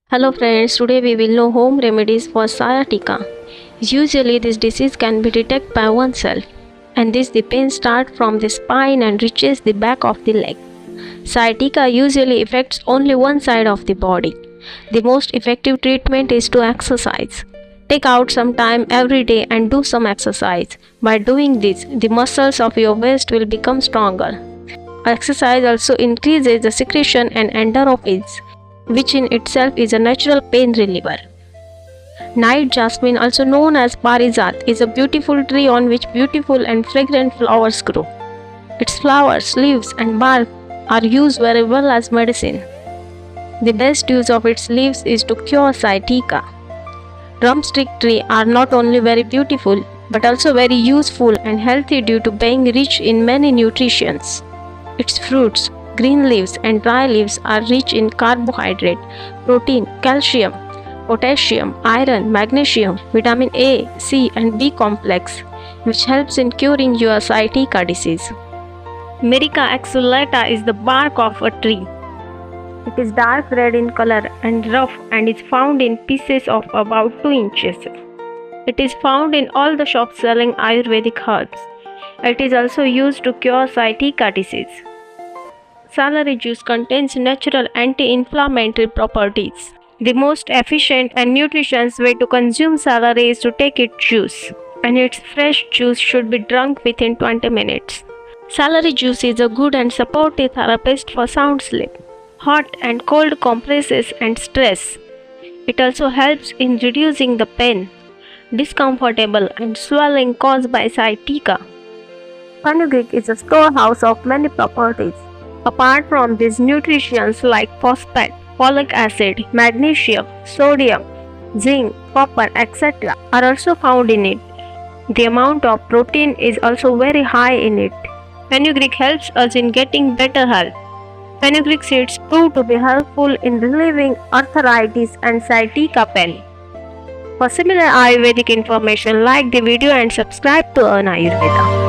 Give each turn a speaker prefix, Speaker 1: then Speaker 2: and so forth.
Speaker 1: Hello friends, today we will know home remedies for sciatica. Usually this disease can be detected by oneself, and the pain starts from the spine and reaches the back of the leg. Sciatica usually affects only one side of the body. The most effective treatment is to exercise. Take out some time every day and do some exercise. By doing this, the muscles of your waist will become stronger. Exercise also increases the secretion and endorphins, which in itself is a natural pain reliever. Night jasmine, also known as parijat, is a beautiful tree on which beautiful and fragrant flowers grow. Its flowers, leaves and bark are used very well as medicine. The best use of its leaves is to cure sciatica. Drumstick tree are not only very beautiful but also very useful and healthy due to being rich in many nutrients. Its fruits, green leaves and dry leaves are rich in carbohydrate, protein, calcium, potassium, iron, magnesium, vitamin A, C and B complex, which helps in curing your sciatica disease. Myrica exulata is the bark of a tree. It is dark red in color and rough and is found in pieces of about 2 inches. It is found in all the shops selling ayurvedic herbs. It is also used to cure sciatica disease. Celery juice contains natural anti-inflammatory properties. The most efficient and nutritious way to consume celery is to take its juice, and its fresh juice should be drunk within 20 minutes. Celery juice is a good and supportive therapist for sound sleep, hot and cold compresses and stress. It also helps in reducing the pain, discomfortable and swelling caused by sciatica. Fenugreek is a storehouse of many properties. Apart from these nutrients like phosphate, folic acid, magnesium, sodium, zinc, copper, etc. are also found in it. The amount of protein is also very high in it. Fenugreek helps us in getting better health. Fenugreek seeds prove to be helpful in relieving arthritis and sciatica pain. For similar Ayurvedic information, like the video and subscribe to Dharni Ayurveda.